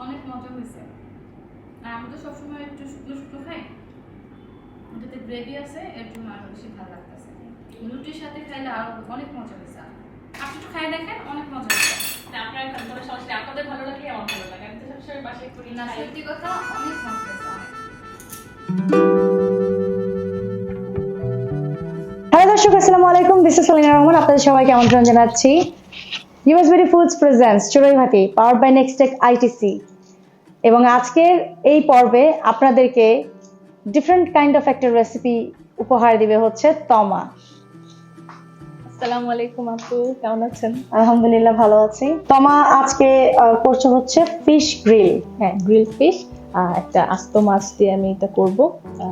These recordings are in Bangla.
অনেক মজা হয়েছে। আর আমি তো সবসময় একটু শুকনো শুকনো খাই, ওটাতে গ্রেভি আছে, এর জন্য আরো বেশি ভালো লাগতেছে। রুটির সাথে খাইলে আরো অনেক মজা হয়েছে। আপনি একটু খাই দেখেন, অনেক মজা হয়েছে। আপনার কোনো সমস্যা নেই, আপনাদের ভালো লাগে আমার ভালো লাগে। আমি তো সবসময় বাসায় করি না, সত্যি কথা অনেক মজা হয়েছে, অনেক। হ্যালো দর্শক, আসসালামু আলাইকুম। This is Selina Rahman. আপনাদের সবাইকে আমন্ত্রণ জানাচ্ছি ইউএসবিডি ফুডস প্রেজেন্টস চড়ুই ভাতি পাওয়ার্ড বাই নেক্সটেক আইটিসি। এবং আজকের এই পর্বে আপনাদেরকে ডিফারেন্ট কাইন্ড অফ একটা রেসিপি উপহার দিবে হচ্ছে তমা। আসসালামু আলাইকুম আপু, কেমন আছেন? আলহামদুলিল্লাহ ভালো আছি। তমা আজকে করছে হচ্ছে ফিশ গ্রিল। হ্যাঁ, গ্রিল ফিশ, একটা আস্ত মাছ দিয়ে আমি এটা করব,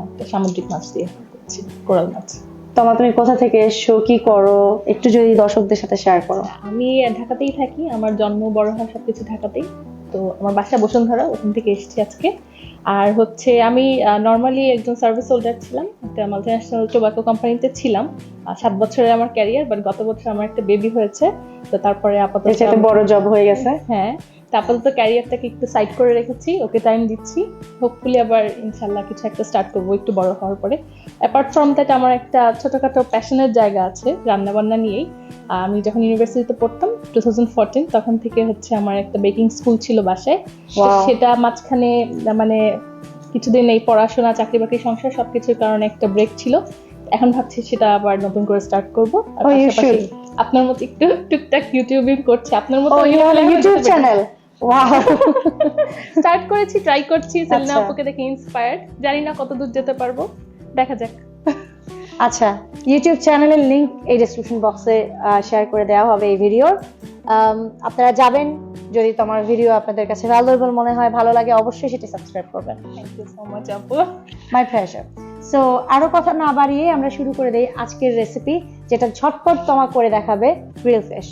একটা সামুদ্রিক মাছ দিয়ে করছি, কোরাল মাছ। তমা, তুমি কোথা থেকে এসো, কি করো, একটু যদি দর্শকদের সাথে শেয়ার করো। আমি ঢাকাতেই থাকি, আমার জন্ম বড় হওয়া সবকিছু ঢাকাতেই। তো আমার বাসা বসুন্ধরা, ওখান থেকে এসেছি আজকে। আর হচ্ছে আমি নর্মালি একজন সার্ভিস হোল্ডার ছিলাম, একটা মাল্টিন্যাশনাল টোবাকো কোম্পানিতে ছিলাম। 7 বছরের আমার ক্যারিয়ার, বাট গত বছর আমার একটা বেবি হয়েছে, তো তারপরে আপাতত বড় জব হয়ে গেছে। হ্যাঁ, আপাতত ক্যারিয়ারটাকে একটু সাইড করে রেখেছি, ওকে টাইম দিচ্ছি। হোপফুলি আবার ইনশাল্লাহ কিছু একটা স্টার্ট করবো একটু বড় হওয়ার পরে। অ্যাপার্ট ফ্রম দ্যাট আমার একটা ছোটখাটো প্যাশনের জায়গা আছে রান্নাবান্না নিয়েই। আমি যখন ইউনিভার্সিটিতে পড়তাম 2014, তখন থেকে হচ্ছে আমার একটা বেকিং স্কুল ছিল বাসায়। সেটা মাঝখানে মানে কিছুদিন এই পড়াশোনা, চাকরি বাকরি, সংসার সবকিছুর কারণে একটা ব্রেক ছিল। এখন ভাবছি সেটা আবার নতুন করে স্টার্ট করবো। আর পাশাপাশি আপনার মতো একটু টুকটাক ইউটিউবিং করছি, আপনার মতো ইউটিউব চ্যানেল স্টার্ট করেছি, ট্রাই করছি। সেলিনা আপুকে দেখে ইন্সপায়ার্ড, জানি না কত দূর যেতে পারবো, দেখা যাক। আচ্ছা, ইউটিউব চ্যানেলের লিংক এই ডেসক্রিপশন বক্সে শেয়ার করে দেওয়া হবে এই ভিডিওর। আপনারা যাবেন, যদি তোমার ভিডিও আপনাদের কাছে ভ্যালুয়েবল মনে হয়, ভালো লাগে, অবশ্যই সেটা সাবস্ক্রাইব করবেন। থ্যাংক ইউ সো মাচ আপু। My pleasure. সো আরো কথা না বাড়িয়ে আমরা শুরু করে দেই আজকের রেসিপি, যেটা ঝটপট তোমা করে দেখাবে গ্রিল ফিশ।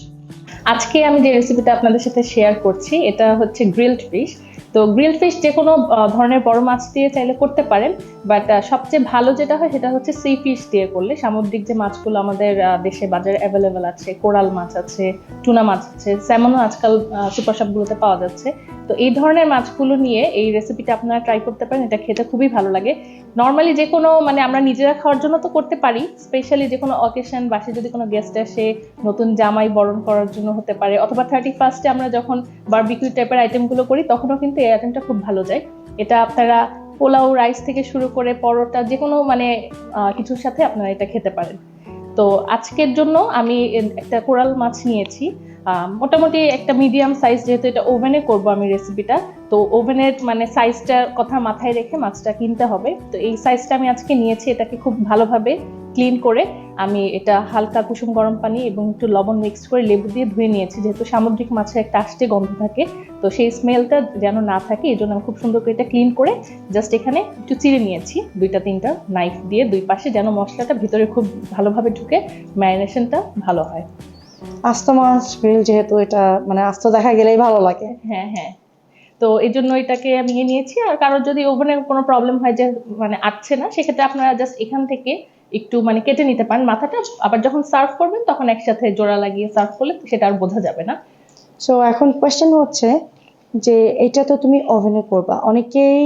আজকে আমি যে রেসিপিটা আপনাদের সাথে শেয়ার করছি, এটা হচ্ছে গ্রিলড ফিশ। তো গ্রিল ফিশ যে কোনো ধরনের বড় মাছ দিয়ে চাইলে করতে পারেন, বাট সবচেয়ে ভালো যেটা হয় সেটা হচ্ছে সি ফিশ দিয়ে করলে। সামুদ্রিক যে মাছগুলো আমাদের দেশে বাজারে অ্যাভেলেবেল আছে, কোরাল মাছ আছে, টুনা মাছ আছে, স্যামনও আজকাল সুপার শপগুলোতে পাওয়া যাচ্ছে। তো এই ধরনের মাছগুলো নিয়ে এই রেসিপিটা আপনারা ট্রাই করতে পারেন, এটা খেতে খুবই ভালো লাগে। নর্মালি যে কোনো মানে আমরা নিজেরা খাওয়ার জন্য তো করতে পারি, স্পেশালি যে কোনো অকেশন, বাসে যদি কোনো গেস্ট আসে, নতুন জামাই বরণ করার জন্য হতে পারে, অথবা 31st আমরা যখন বারবিকিউ টাইপের আইটেমগুলো করি তখনও কিন্তু এই আইটেমটা খুব ভালো যায়। এটা আপনারা পোলাও, রাইস থেকে শুরু করে পরোটা, যে কোনো মানে কিছুর সাথে আপনারা এটা খেতে পারেন। তো আজকের জন্য আমি একটা কোরাল মাছ নিয়েছি, মোটামুটি একটা মিডিয়াম সাইজ, যেহেতু এটা ওভেনে করব আমি রেসিপিটা। তো ওভেনের মানে সাইজটার কথা মাথায় রেখে মাছটা কিনতে হবে। তো এই সাইজটা আমি আজকে নিয়েছি। এটাকে খুব ভালোভাবে ক্লিন করে আমি এটা হালকা কুসুম গরম পানি এবং একটু লবণ মিক্স করে লেবু দিয়ে ধুয়ে নিয়েছি, যেহেতু সামুদ্রিক মাছের একটা আষ্টে গন্ধ থাকে, তো সেই স্মেলটা যেন না থাকে এই জন্য আমি খুব সুন্দর করে এটা ক্লিন করে জাস্ট এখানে একটু চিড়ে নিয়েছি 2-3টা নাইফ দিয়ে দুই পাশে, যেন মশলাটা ভিতরে খুব ভালোভাবে ঢুকে ম্যারিনেশনটা ভালো হয়। আস্ত মাছ গ্রিল যেহেতু, এটা মানে আস্ত দেখা গেলেই ভালো লাগে। হ্যাঁ হ্যাঁ, তো এই জন্য এটাকে আমি নিয়েছি। আর কারোর যদি ওভেনের কোনো প্রবলেম হয় যে মানে আসছে না, সেক্ষেত্রে আপনারা জাস্ট এখান থেকে একটু মানে কেটে নিতে পারেন মাথাটা, আবার যখন সার্ভ করবেন তখন একসাথে জোড়া লাগিয়ে সার্ভ করলে সেটা আর বোঝা যাবে না। সো এখন কোয়েশ্চেন হচ্ছে যে এটা তো তুমি ওভেনে করবা, অনেকেই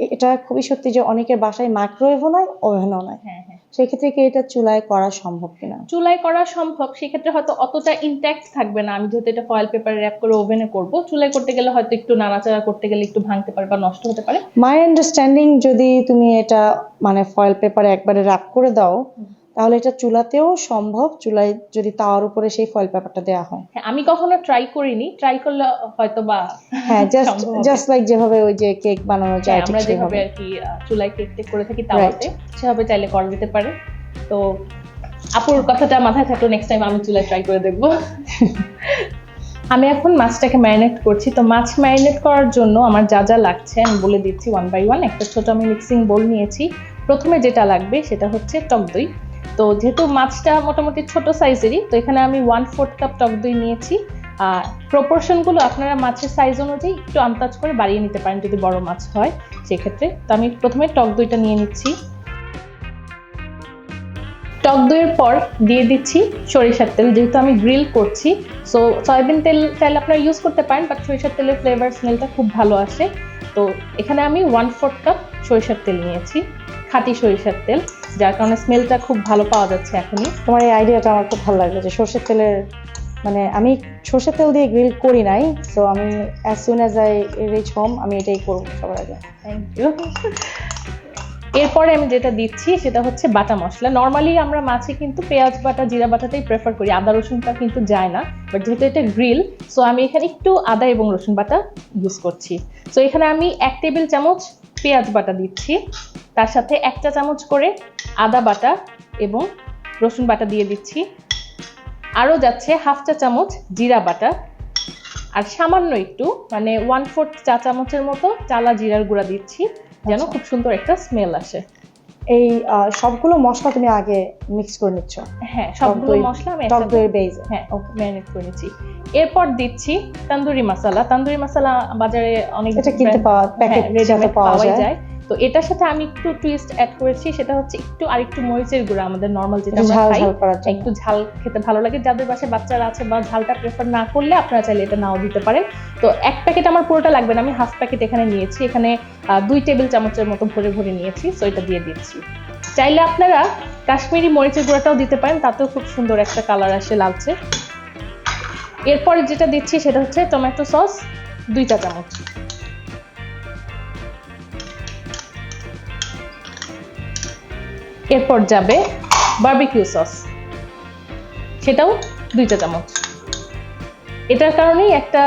এটা খুবই সত্যি যে অনেকের বাসায় মাইক্রোওয়েভও নাই, ওভেনও নাই। হ্যাঁ হ্যাঁ, সেক্ষেত্রে কি এটা চুলায় করা সম্ভব কিনা? চুলায় করা সম্ভব, সেক্ষেত্রে হয়তো অতটা ইনট্যাক্ট থাকবে না। আমি যেহেতু এটা ফয়েল পেপারে র্যাপ করে ওভেনে করব, চুলায় করতে গেলে হয়তো একটু নাড়াচাড়া করতে গেলে একটু ভাঙতে পারে বা নষ্ট হতে পারে। মাই আন্ডারস্ট্যান্ডিং, যদি তুমি এটা মানে ফয়েল পেপারে একবারে র্যাপ করে দাও তাহলে এটা চুলাতেও সম্ভব, চুলায় যদি তাওয়ার উপরে সেই ফয়েল পেপারটা দেওয়া হয়। হ্যাঁ, আমি কখনো ট্রাই করিনি, ট্রাই করলে হয়তো বা হ্যাঁ, জাস্ট লাইক যেভাবে ওই যে কেক বানানো যায়, আমরা যেভাবে আর কি চুলায় কেক টেক করে থাকি তাওয়াতে, সেভাবে চাইলে করা যেতে পারে। তো আপুর কথাটা মাথায় থাকলো, নেক্সট টাইম আমি চুলায় ট্রাই করে দেখবো। আমি এখন মাছটাকে ম্যারিনেট করছি। তো মাছ ম্যারিনেট করার জন্য আমার যা যা লাগছে আমি বলে দিচ্ছি 1 by 1। একটা ছোট আমি মিক্সিং বোল নিয়েছি। প্রথমে যেটা লাগবে সেটা হচ্ছে টক দই। তো যেহেতু মাছটা মোটামুটি ছোট সাইজেরই, তো এখানে আমি 1/4 কাপ টক দই নিয়েছি। প্রপোর্শনগুলো আপনারা মাছের সাইজ অনুযায়ী একটু আন্দাজ করে বাড়িয়ে নিতে পারেন যদি বড় মাছ হয় সেক্ষেত্রে। তো আমি প্রথমে টক দইটা নিয়ে নিচ্ছি। টক দইয়ের পর দিয়ে দিচ্ছি সরিষার তেল, যেহেতু আমি গ্রিল করছি। সো সয়াবিন তেল চাইলে আপনারা ইউজ করতে পারেন, বাট সরিষার তেলের ফ্লেভার স্মেলটা খুব ভালো আসে। তো এখানে আমি 1/4 কাপ সরিষার তেল নিয়েছি, খাঁটি সরিষার তেল, যার কারণে স্মেলটা খুব ভালো পাওয়া যাচ্ছে এখনই। তোমার এই আইডিয়াটা আমার খুব ভালো লাগলো যে সরষের তেলের, মানে আমি সরষের তেল দিয়ে গ্রিল করি নাই, সো আমি as soon as I reach home আমি এটাই করবো সবার আগে। Thank you. এরপরে আমি যেটা দিচ্ছি সেটা হচ্ছে বাটা মশলা। নর্মালি আমরা মাছে কিন্তু পেঁয়াজ বাটা জিরা বাটাটাই প্রেফার করি, আদা রসুনটা কিন্তু যায় না, বাট যেহেতু এটা গ্রিল সো আমি এখানে একটু আদা এবং রসুন বাটা ইউজ করছি। সো এখানে আমি 1 টেবিল চামচ পেঁয়াজ বাটা দিচ্ছি, তার সাথে 1 চা চামচ করে আদা বাটা এবং রসুন বাটা দিয়ে দিচ্ছি। আরও যাচ্ছে 1/2 চা চামচ জিরা বাটা, আর সামান্য একটু মানে 1/4 চা চামচের মতো চালা জিরার গুঁড়া দিচ্ছি, যেন খুব সুন্দর একটা স্মেল আসে। এই সবগুলো মশলা তুমি আগে মিক্স করে নিচ্ছ? হ্যাঁ, সবগুলো মশলা আমি টক দইয়ের বেজে ম্যারিনেট করে নিচ্ছি। এরপর দিচ্ছি তান্দুরি মশলা। তান্দুরি মশলা বাজারে অনেক এটা কিনতে পাওয়া প্যাকেট রেডিমেড পাওয়া যায়। তো এটার সাথে আমি একটু টুইস্ট অ্যাড করেছি, সেটা হচ্ছে একটু আরেকটু মরিচের গুঁড়া, আমাদের নরমাল যেটা আমরা খাই একটু ঝাল খেতে ভালো লাগে, যাদের বাসায় বাচ্চারা আছে বা ঝালটা প্রেফার না করলে আপনারা চাইলে এটা নাও দিতে পারেন। তো 1 প্যাকেট আমার পুরোটা লাগবে না, আমি 1/2 প্যাকেট এখানে নিয়েছি, এখানে 2 টেবিল চামচের মতো ভরে ভরে নিয়েছি। সো এটা দিয়ে দিচ্ছি। চাইলে আপনারা কাশ্মীরি মরিচের গুঁড়াটাও দিতে পারেন, তাতেও খুব সুন্দর একটা কালার আসে লালচে। এরপরে যেটা দিচ্ছি সেটা হচ্ছে টমেটো সস 2 চা চামচ। এরপর যাবে বারবিকিউ সস, সেটাও 2 চা চামচ। এটার কারণেই একটা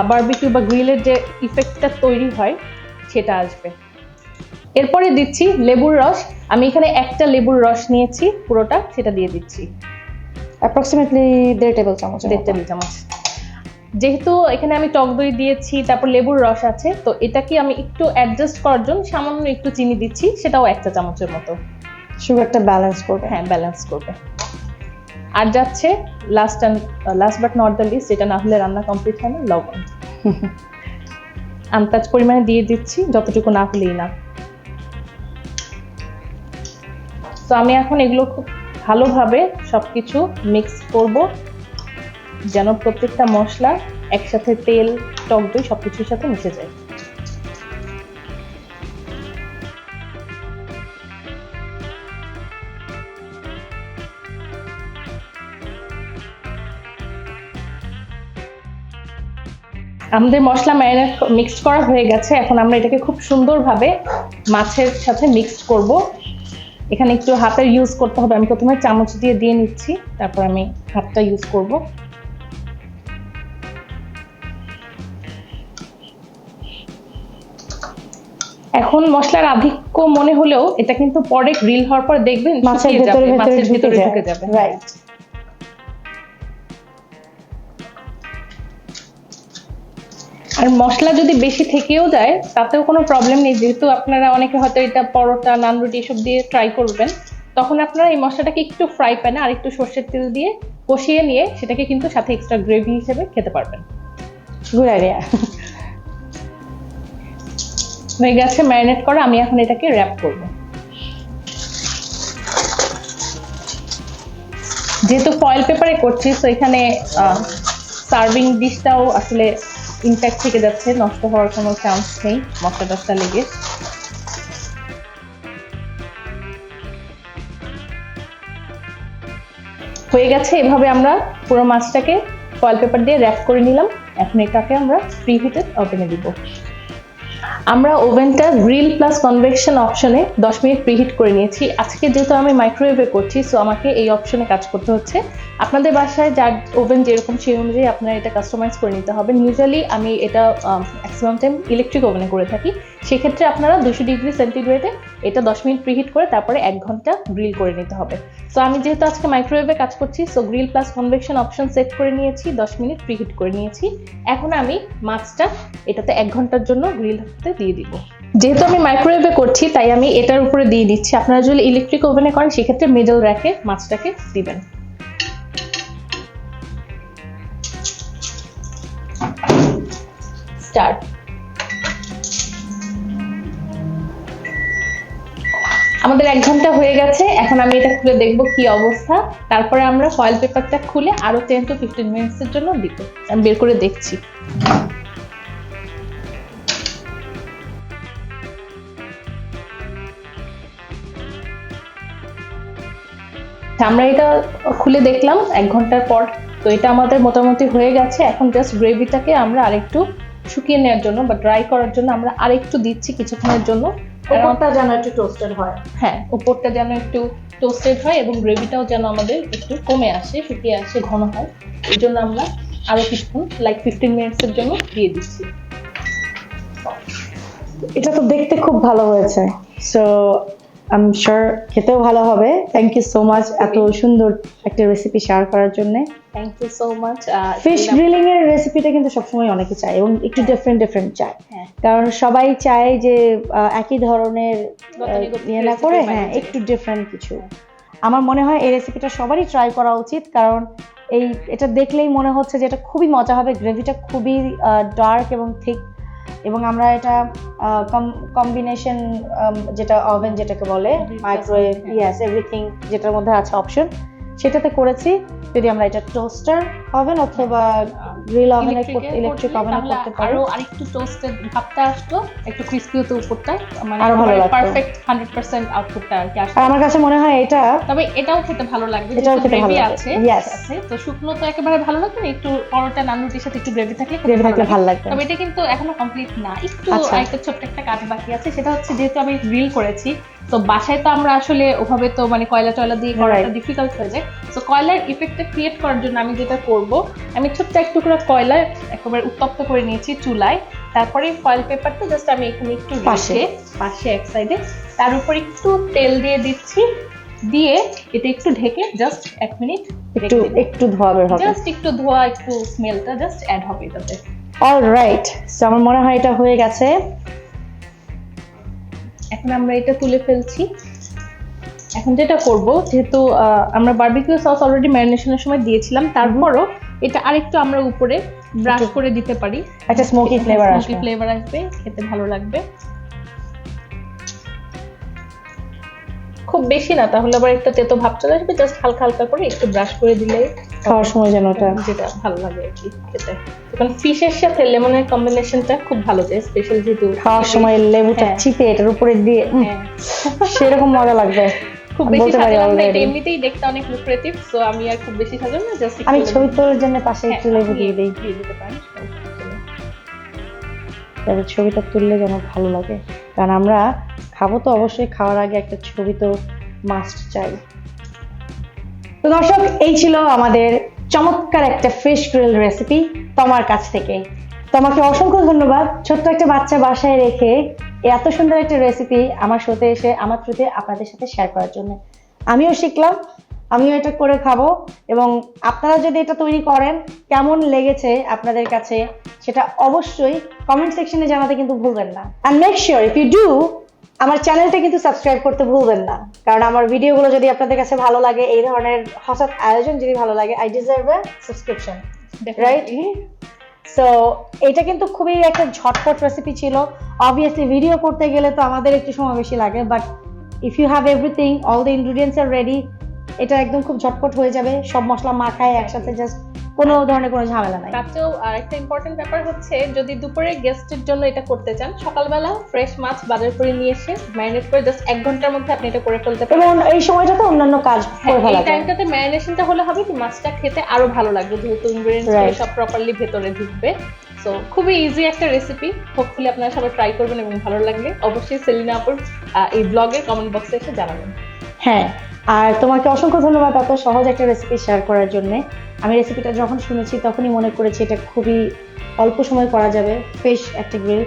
বারবিকিউ বা গ্রিলের যে ইফেক্টটা তৈরি হয় সেটা আসবে। এরপরে দিচ্ছি লেবুর রস। আমি এখানে 1টা লেবুর রস নিয়েছি পুরোটা, সেটা দিয়ে দিচ্ছি অ্যাপ্রক্সিমেটলি 1.5 টেবিল চামচ। 1.5 টেবিল চামচ। যেহেতু এখানে আমি টক দই দিয়েছি, তারপর লেবুর রস আছে, তো এটাকে আমি একটু অ্যাডজাস্ট করার জন্য সামান্য একটু চিনি দিচ্ছি, সেটাও 1 চা চামচের মতো। সুগারটা ব্যালেন্স করবে। হ্যাঁ, ব্যালেন্স করবে। আর যাচ্ছে last but not the least, যেটা না হলে রান্না কমপ্লিট হয় না, লবণ। আন্দাজ পরিমাণে দিয়ে দিচ্ছি, যতটুকু না হলেই না। তো আমি এখন এগুলো খুব ভালোভাবে সবকিছু মিক্স করব, যেন প্রত্যেকটা মশলা একসাথে তেল টক দই সবকিছুর সাথে মিশে যায়। আমাদের মশলা ম্যারিনেট মিক্সড করা হয়ে গেছে, এখন আমরা এটাকে খুব সুন্দরভাবে মাছের সাথে মিক্সড করব। এখানে একটু হাতের ইউজ করতে হবে, আমি প্রথমে চামচ দিয়ে নিচ্ছি, তারপর আমি হাতটা ইউজ করব। এখন মশলার আধিক্য মনে হলেও এটা কিন্তু পরে গ্রিল হওয়ার পর দেখবেন মাছের ভিতরে ঢুকে যাবে। রাইট। আর মশলা যদি বেশি থেকেও যায় তাতেও কোনো প্রবলেম নেই, যেহেতু আপনারা অনেকে হয়তো এটা পরোটা নান রুটি এসব দিয়ে ট্রাই করবেন, তখন আপনারা এই মশলাটাকে একটু ফ্রাই প্যানে আর একটু সরষের তেল দিয়ে কষিয়ে নিয়ে সেটাকে কিন্তু সাথে এক্সট্রা গ্রেভি হিসেবে খেতে পারবেন। Good idea. হয়ে গেছে ম্যারিনেট করা, আমি এখন এটাকে র্যাপ করব। যেহেতু ফয়েল পেপারে করছি, তো এখানে সার্ভিং ডিশটাও আসলে ইনট্যাক্ট থেকে যাচ্ছে, নষ্ট হওয়ার কোনো চান্স নেই মশলা টশলা লেগে। হয়ে গেছে, এভাবে আমরা পুরো মাছটাকে ফয়েল পেপার দিয়ে র্যাপ করে নিলাম। এখন এটাকে আমরা প্রিহিটেড ওভেনে দিব। আমরা ওভেনটা গ্রিল প্লাস কনভেকশন অপশনে 10 মিনিট প্রিহিট করে নিয়েছি। আজকে যেহেতু আমি মাইক্রোওয়েভে করছি, সো আমাকে এই অপশনে কাজ করতে হচ্ছে। আপনাদের বাসায় যার ওভেন যেরকম সেই অনুযায়ী আপনারা এটা কাস্টমাইজ করে নিতে হবে। ইউজুয়ালি আমি এটা ম্যাক্সিমাম টাইম ইলেকট্রিক ওভেনে করে থাকি, সেক্ষেত্রে আপনারা 200 ডিগ্রি সেন্টিগ্রেডে এটা 10 মিনিট প্রিহিট করে তারপরে 1 ঘন্টা গ্রিল করে নিতে হবে। সো আমি যেহেতু আজকে মাইক্রোওয়েভে কাজ করছি, so grill plus convection option set করে নিয়েছি, 10 মিনিট প্রিহিট করে নিয়েছি। এখন আমি মাছটা এটাতে 1 ঘন্টার জন্য গ্রিল হতে দিয়ে দিব। যেহেতু আমি মাইক্রোওয়েভে করছি তাই আমি এটার উপরে দিয়ে দিচ্ছি। আপনারা যদি ইলেকট্রিক ওভেনে করেন সেক্ষেত্রে মিডল র্যাকে মাছটাকে দিবেন। স্টার্ট। আমাদের 1 ঘন্টা হয়ে গেছে। এখন আমি এটা খুলে দেখব কি অবস্থা, তারপরে আমরা ফয়েল পেপারটা খুলে আরো 10 to 15 মিনিটসের জন্য দিব। আমি বের করে দেখছি। আমরা এটা খুলে দেখলাম 1 ঘন্টার পর। তো এটা আমাদের মোটামুটি হয়ে গেছে। এখন জাস্ট গ্রেভিটাকে আমরা আরেকটু শুকিয়ে নেওয়ার জন্য বা ড্রাই করার জন্য আমরা আরেকটু দিচ্ছি কিছুক্ষণের জন্য। উপরটা যেন একটু টোস্টেড হয়। হ্যাঁ, উপরটা যেন একটু টোস্টেড হয় এবং গ্রেভিটাও যেন আমাদের একটু কমে আসে, শুকিয়ে আসে, ঘন হয়। এই জন্য আমরা আরো কিছুক্ষণ লাইক 15 মিনিটসের জন্য দিয়ে দিচ্ছি। এটা তো দেখতে খুব ভালো হয়েছে, সো আই এম শিওর খেতেও ভালো হবে। থ্যাংক ইউ সো মাচ এত সুন্দর একটা রেসিপি শেয়ার করার জন্য। Thank you so much. Fish grilling এর রেসিপিটা কিন্তু সবসময় অনেকে চায় এবং একটু ডিফারেন্ট চায়, হ্যাঁ। কারণ সবাই চায় যে একই ধরনের ইয়ে না করে হ্যাঁ একটু ডিফারেন্ট কিছু। আমার মনে হয় এই রেসিপিটা সবারই ট্রাই করা উচিত, কারণ এটা দেখলেই মনে হচ্ছে যে এটা খুবই মজা হবে। গ্রেভিটা খুবই ডার্ক এবং থিক, এবং আমরা এটা কম্বিনেশন যেটা ওভেন যেটাকে বলে মাইক্রোওয়েভ, ইয়েস এভরিথিং যেটার মধ্যে আছে অপশন, সেটাতে করেছি। যদি আমরা এটা টোস্টার ওভেন অথবা গ্রিল ওভেনে ইলেকট্রিক ওভেনে করতে পারি আরো আরেকটু টোস্টেড ভাবটা আসতো, একটু ক্রিসপি হতো উপরটা, মানে আরো ভালো লাগতো। পারফেক্ট 100% আউটপুটটা আর কি আসে। আর আমার কাছে মনে হয় এটা, তবে এটাও খেতে ভালো লাগবে, এটাও খেতে ভালো গ্রেভি লাগবে। আছে Yes. আছে তো শুকনো তো একেবারে ভালো লাগবে না, একটু পরোটা নান রুটির সাথে একটু গ্রেভি থাকলে গ্রেভি থাকলে ভালো লাগবে। তবে এটা কিন্তু এখনো কমপ্লিট না, একটু আচ্ছা। একটা ছোট্ট একটা কাজ বাকি আছে। সেটা হচ্ছে যেহেতু আমি গ্রিল করেছি, তো বাসায় তো আমরা আসলে ওভাবে তো মানে কয়লা টয়লা দিয়ে করাটা ডিফিকাল্ট হয়ে যায়। তো কয়লার ইফেক্টটা ক্রিয়েট করার জন্য আমি যেটা করব, আমি ছোট্ট এক টুকরা কয়লা একেবারে উত্তপ্ত করে নিয়েছি চুলায়। তারপরে ফয়েল পেপারটা জাস্ট আমি এখানে একটু রেখে পাশে এক সাইডে তার উপর একটু তেল দিয়ে দিচ্ছি, দিয়ে এটা একটু ঢেকে জাস্ট 1 মিনিট একটু ধোয়া বের হবে, জাস্ট একটু ধোয়া, একটু স্মেলটা জাস্ট অ্যাড হবে এটাতে। অলরাইট, সো আমার মনে হয় এটা হয়ে গেছে। এখন আমরা এটা তুলে ফেলছি। এখন যেটা করব, যেহেতু আমরা বারবিকিউ সস অলরেডি ম্যারিনেশনের সময় দিয়েছিলাম, তারপরও এটা আরেকটু আমরা উপরে ব্রাশ করে দিতে পারি, একটা স্মোকি ফ্লেভার আসবে, খেতে ভালো লাগবে। খুব বেশি না, তাহলে আবার একটা তেতো ভাব চলে আসবে। জাস্ট হালকা হালকা করে একটু ব্রাশ করে দিলে খাওয়ার সময় যেন ওটা যেটা ভালো লাগে আর কি খেতে। কারণ ফিশের সাথে লেমনের কম্বিনেশনটা খুব ভালো যায়, স্পেশাল যেহেতু খাওয়ার সময় লেবুটা চিপে এটার উপরে দিয়ে সেরকম মজা লাগবে। খুব বেশি সাজালাম না, এটা এমনিতেই দেখতে অনেক লুক্রেটিভ, সো আমি আর খুব বেশি সাজালাম না, জাস্ট আমি ছবি তোলার জন্য পাশে একটু লেবু দিয়ে দিতে পারি। তবে ছবিটা তুললে যেন ভালো লাগে, কারণ আমরা খাবো তো অবশ্যই, খাওয়ার আগে একটা ছবি তো মাস্ট চাই। তো দর্শক, এই ছিল আমাদের চমৎকার একটা ফিশ গ্রিল রেসিপি তোমার কাছ থেকে। তোমাকে অসংখ্য ধন্যবাদ ছোট্ট একটা বাচ্চা বাসায় রেখে এত সুন্দর একটা রেসিপি আমার শোতে এসে আমার থ্রুতে আপনাদের সাথে শেয়ার করার জন্য। আমিও শিখলাম, আমিও এটা করে খাবো, এবং আপনারা যদি এটা তৈরি করেন কেমন লেগেছে আপনাদের কাছে সেটা অবশ্যই কমেন্ট সেকশনে জানাতে কিন্তু ভুলবেন না। And make sure if you do, আমার চ্যানেলটা কিন্তু সাবস্ক্রাইব করতে ভুলবেন না, কারণ আমার ভিডিওগুলো যদি আপনাদের কাছে ভালো লাগে, এই ধরনের হঠাৎ আয়োজন যদি ভালো লাগে, I deserve A subscription, right? So এটা কিন্তু খুবই একটা ঝটপট রেসিপি ছিল। অবভিয়াসলি ভিডিও করতে গেলে তো আমাদের একটু সময় বেশি লাগে, but if you have everything, all the ingredients আর রেডি, এটা একদম খুব ঝটপট হয়ে যাবে। সব মশলা মাখায় একসাথে, জাস্ট কোনো ধরনের কোনো ঝামেলা নাই। তাতেও আরেকটা ইম্পর্টেন্ট ব্যাপার হচ্ছে, যদি দুপুরে গেস্টের জন্য এটা করতে চান, সকালবেলা ফ্রেশ মাছ বাজার করে নিয়ে এসে ম্যারিনেট করে জাস্ট 1 ঘন্টার মধ্যে আপনি এটা করে ফেলতে পারেন। এবং এই সময়টাতে অন্যান্য কাজ করে ফেলা এই যায়। টাইমটাতে ম্যারিনেশনটা হলে হবে কি, মাছটা খেতে আরো ভালো লাগবে, যেহেতু ইনগ্রেডিয়েন্টস সব প্রপারলি ভেতরে ঢুকবে। সো খুবই ইজি একটা রেসিপি, হোপফুলি আপনারা সবাই ট্রাই করবেন এবং ভালো লাগলে অবশ্যই সেলিনা আপুর এই ব্লগের কমেন্ট বক্সে এসে জানাবেন। হ্যাঁ, আর তোমাকে অসংখ্য ধন্যবাদ এত সহজ একটা রেসিপি শেয়ার করার জন্য। আমি রেসিপিটা যখন শুনেছি তখনই মনে করেছি এটা খুবই অল্প সময় করা যাবে, ফিশ একটা গ্রিল।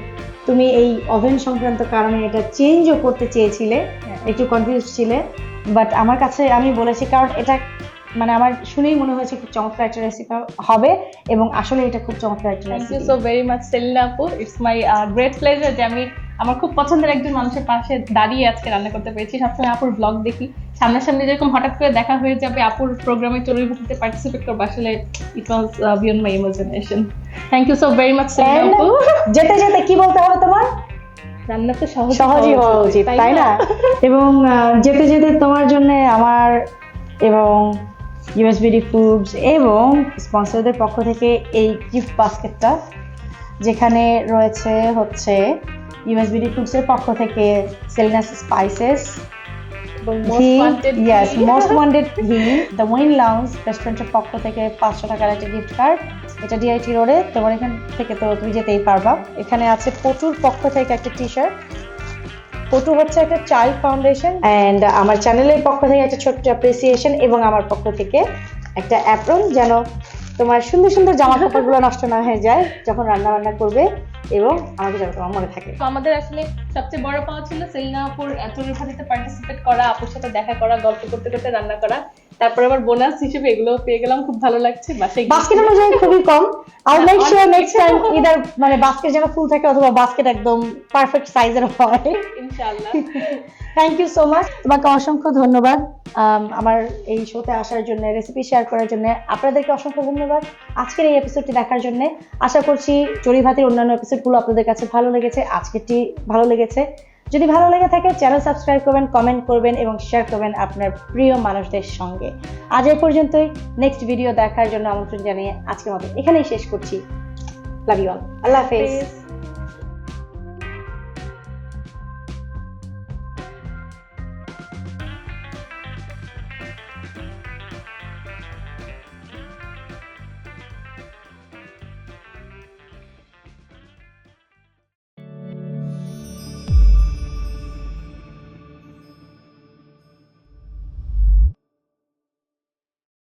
তুমি এই ওভেন সংক্রান্ত কারণে এটা চেঞ্জও করতে চেয়েছিলে, একটু কনফিউজ ছিলে, বাট আমার কাছে আমি বলেছি, কারণ এটা মানে আমার শুনেই মনে হয়েছে খুব চমৎকার একটা রেসিপি হবে, এবং আসলে এটা খুব চমৎকার একটা recipe. Thank you so very much Selina আপু, ইটস মাই গ্রেট প্লেজার যে আমি আমার খুব পছন্দের একজন মানুষের পাশে দাঁড়িয়ে আজকে রান্না করতে পেরেছি। সবসময় আপুর ব্লগ দেখি, সামনাসামনি যেরকম হঠাৎ করে দেখা হয়ে যাবে, আপুর প্রোগ্রামে চড়ুই ভাতিতে পার্টিসিপেট করবো, আসলে it was beyond my imagination. Thank you so very much Selina আপু। যেতে যেতে কি বলতে হবে তোমার? রান্না তো সহজই হওয়া উচিত, তাই না? এবং যেতে যেতে তোমার জন্য আমার এবং ইউএসবিডি ফুডস এবং স্পন্সরদের পক্ষ থেকে এই গিফট বাস্কেটটা, যেখানে রয়েছে হচ্ছে ইউএসবিডি ফুডসের পক্ষ থেকে সেলিনা স্পাইসেস, মোস্ট ওয়ান্টেড ঘি, দ্য উইন লাউঞ্জ রেস্টুরেন্টের পক্ষ থেকে 500 টাকার একটা গিফট কার্ড। এটা ডিআইটি রোডে, তোমার এখান থেকে তো তুমি যেতেই পারবা। এখানে আছে পটুর পক্ষ থেকে একটা টি শার্ট, পটু হচ্ছে একটা চাইল্ড ফাউন্ডেশন, অ্যান্ড আমার চ্যানেলের পক্ষ থেকে একটা ছোট্ট অ্যাপ্রিসিয়েশন, এবং আমার পক্ষ থেকে একটা অ্যাপ্রন, যেন তোমার সুন্দর সুন্দর জামা কাপড়গুলো নষ্ট না হয়ে যায় যখন রান্না বান্না করবে, এবং আমাকে যেন তোমার মনে থাকে। তো আমাদের আসলে সবচেয়ে বড় পাওয়া ছিল সেলিনা আপুর চুরির ভাতিতে পার্টিসিপেট করা, আপুর সাথে দেখা করা, গল্প করতে করতে রান্না করা, তারপর আবার বোনাস হিসেবে এগুলো পেয়ে গেলাম, খুব ভালো লাগছে। বাস্কেট অনুযায়ী খুবই কম। I will make sure next time either মানে বাস্কেট যেন ফুল থাকে অথবা বাস্কেট একদম পারফেক্ট সাইজের হয়, ইনশাআল্লাহ। থ্যাংক ইউ সো মাচ, তোমাকে অসংখ্য ধন্যবাদ আমার এই শোতে আসার জন্য, রেসিপি শেয়ার করার জন্য। আপনাদেরকে অসংখ্য ধন্যবাদ আজকের এই এপিসোডটি দেখার জন্য। আশা করছি চড়ুই ভাতির অন্যান্য এপিসোডগুলো আপনাদের কাছে ভালো লেগেছে, আজকেরটি ভালো লেগেছে। যদি ভালো লেগে থাকে চ্যানেল সাবস্ক্রাইব করবেন, কমেন্ট করবেন এবং শেয়ার করবেন আপনার প্রিয় মানুষদের সঙ্গে। আজ এই পর্যন্তই, নেক্সট ভিডিও দেখার জন্য আমন্ত্রণ জানিয়ে আজকের মতো এখানেই শেষ করছি। লাভ ইউ অল, আল্লাহ হাফেজ।